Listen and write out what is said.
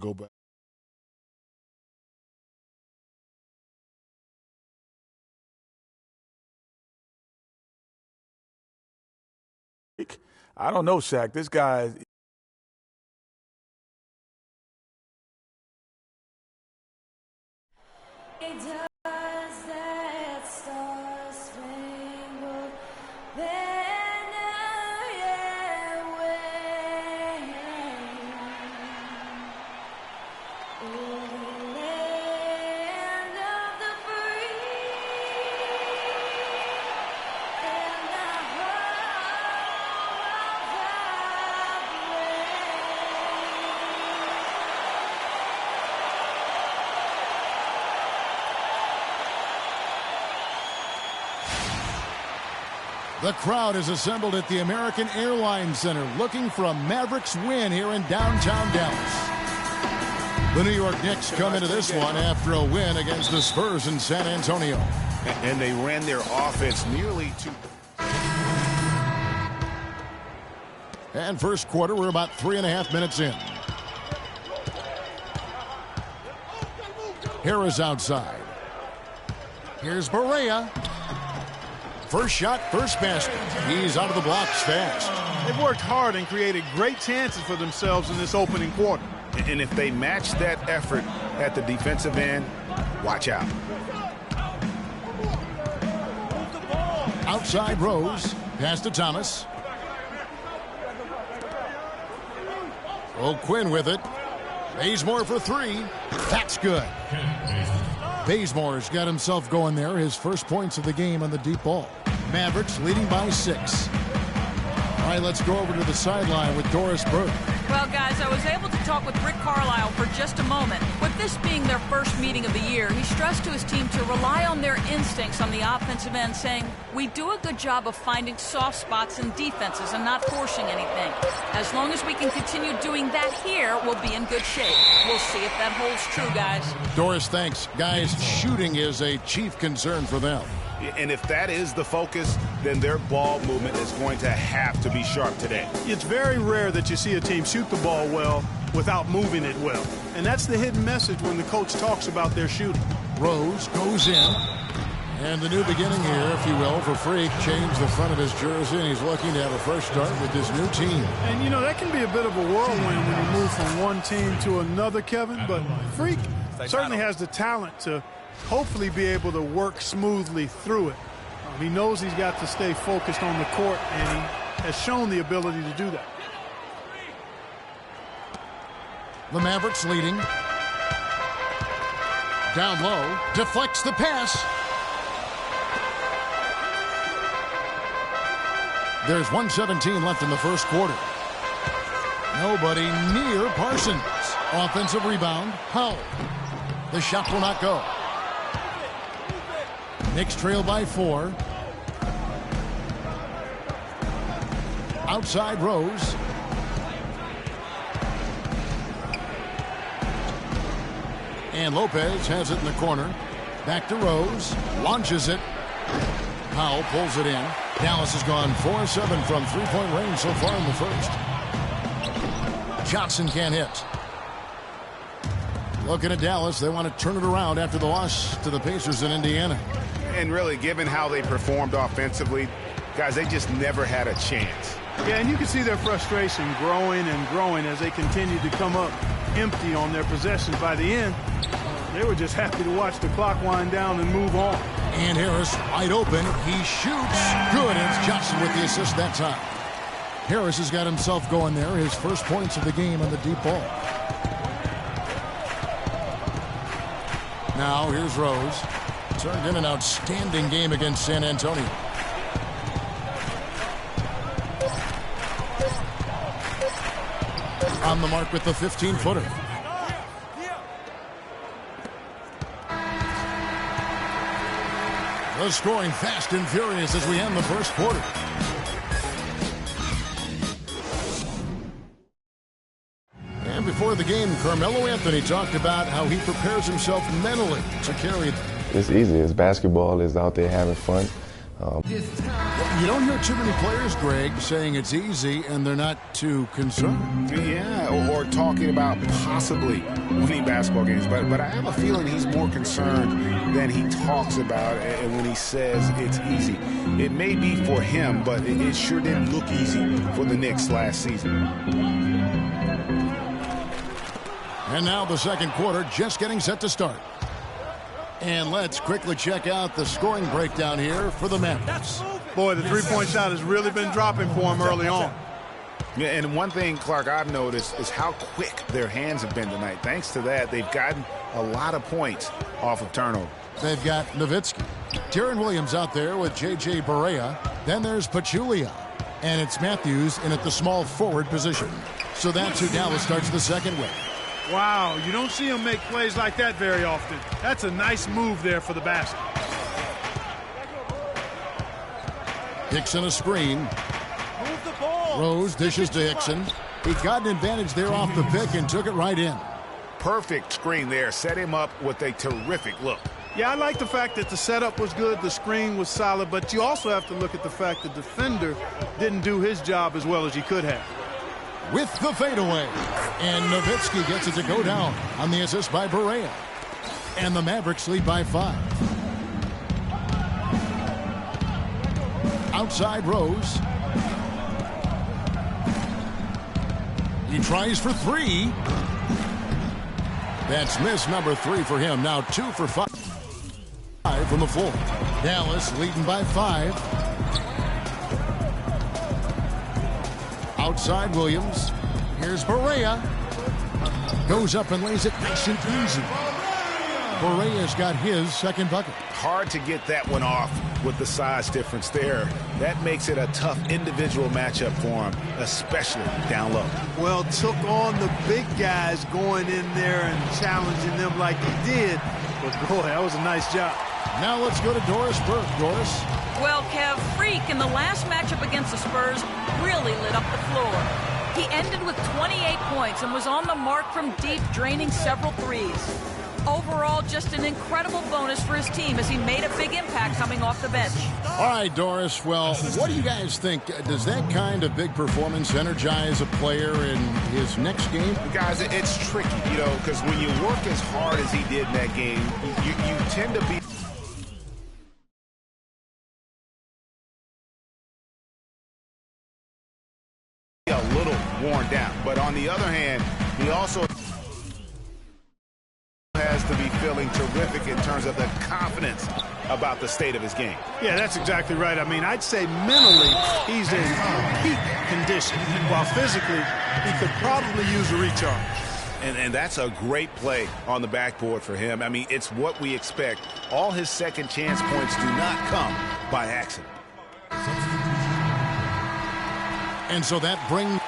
Go back. I don't know, Shaq. This guy. The crowd is assembled at the American Airlines Center looking for a Mavericks win here in downtown Dallas. The New York Knicks come into this one after a win against the Spurs in San Antonio. And they ran their offense nearly to... And first quarter, we're about 3.5 minutes in. Harris outside. Here's Barea. First shot, first basket. He's out of the blocks fast. They've worked hard and created great chances for themselves in this opening quarter. And if they match that effort at the defensive end, watch out. Outside Rose. Pass to Thomas. Quinn with it. Bazemore for three. That's good. Bazemore's got himself going there. His first points of the game on the deep ball. Mavericks leading by 6. All right, let's go over to the sideline with Doris Burke. Well, guys, I was able to talk with Rick Carlisle for just a moment. With this being their first meeting of the year, he stressed to his team to rely on their instincts on the offensive end, saying, we do a good job of finding soft spots in defenses and not forcing anything. As long as we can continue doing that here, we'll be in good shape. We'll see if that holds true, guys. Doris, thanks. Guys, shooting is a chief concern for them. And if that is the focus, then their ball movement is going to have to be sharp today. It's very rare that you see a team shoot the ball well without moving it well. And that's the hidden message when the coach talks about their shooting. Rose goes in. And the new beginning here, if you will, for Freak. Changed the front of his jersey, and he's looking to have a fresh start with this new team. And, you know, that can be a bit of a whirlwind when you move from one team to another, Kevin. But Freak certainly has the talent to hopefully be able to work smoothly through it. He knows he's got to stay focused on the court, and he has shown the ability to do that. The Mavericks leading. Down low, deflects the pass. There's 1:17 left in the first quarter. Nobody near Parsons. Offensive rebound, Howell. The shot will not go. Knicks trail by 4. Outside Rose. And Lopez has it in the corner. Back to Rose. Launches it. Powell pulls it in. Dallas has gone 4-7 from three-point range so far in the first. Johnson can't hit. Looking at Dallas, they want to turn it around after the loss to the Pacers in Indiana. And really, given how they performed offensively, guys, they just never had a chance. Yeah, and you can see their frustration growing and growing as they continue to come up empty on their possessions. By the end, they were just happy to watch the clock wind down and move on. And Harris wide open. He shoots. Good. And it's Johnson with the assist that time. Harris has got himself going there. His first points of the game on the deep ball. Now here's Rose. Turned in an outstanding game against San Antonio. On the mark with the 15-footer. The scoring fast and furious as we end the first quarter. And before the game, Carmelo Anthony talked about how he prepares himself mentally to carry it. It's easy. It's basketball. It's out there having fun. You don't hear too many players, Greg, saying it's easy and they're not too concerned. Yeah, or talking about possibly winning basketball games. But I have a feeling he's more concerned than he talks about and when he says it's easy. It may be for him, but it sure didn't look easy for the Knicks last season. And now the second quarter just getting set to start. And let's quickly check out the scoring breakdown here for the Mavericks. Boy, the three-point shot has really been dropping for him early on. Yeah, and one thing, Clark, I've noticed is how quick their hands have been tonight. Thanks to that, they've gotten a lot of points off of turnover. They've got Nowitzki. Deron Williams out there with J.J. Barea. Then there's Pachulia. And it's Matthews in at the small forward position. So that's who Dallas starts the second with. Wow, you don't see him make plays like that very often. That's a nice move there for the basket. Hickson a screen. Rose dishes to Hickson. He got an advantage there off the pick and took it right in. Perfect screen there. Set him up with a terrific look. Yeah, I like the fact that the setup was good, the screen was solid, but you also have to look at the fact the defender didn't do his job as well as he could have. With the fadeaway. And Nowitzki gets it to go down on the assist by Barea. And the Mavericks lead by 5. Outside Rose. He tries for 3. That's miss number 3 for him. Now 2 for 5 from the floor. Dallas leading by 5. Outside Williams. Here's Barea. Goes up and lays it nice and easy. Barea's got his second bucket. Hard to get that one off with the size difference there. That makes it a tough individual matchup for him, especially down low. Well, took on the big guys going in there and challenging them like he did. But boy, that was a nice job. Now let's go to Doris Burke. Doris. Well, Kev, Freak in the last matchup against the Spurs really lit up the floor. He ended with 28 points and was on the mark from deep, draining several threes. Overall, just an incredible bonus for his team as he made a big impact coming off the bench. All right, Doris. Well, what do you guys think? Does that kind of big performance energize a player in his next game? Guys, it's tricky, you know, because when you work as hard as he did in that game, you tend to be a little worn down. But on the other hand, he also has to be feeling terrific in terms of the confidence about the state of his game. Yeah, that's exactly right. I mean, I'd say mentally he's in peak condition, while physically he could probably use a recharge. And that's a great play on the backboard for him. I mean, it's what we expect. All his second chance points do not come by accident. And so that brings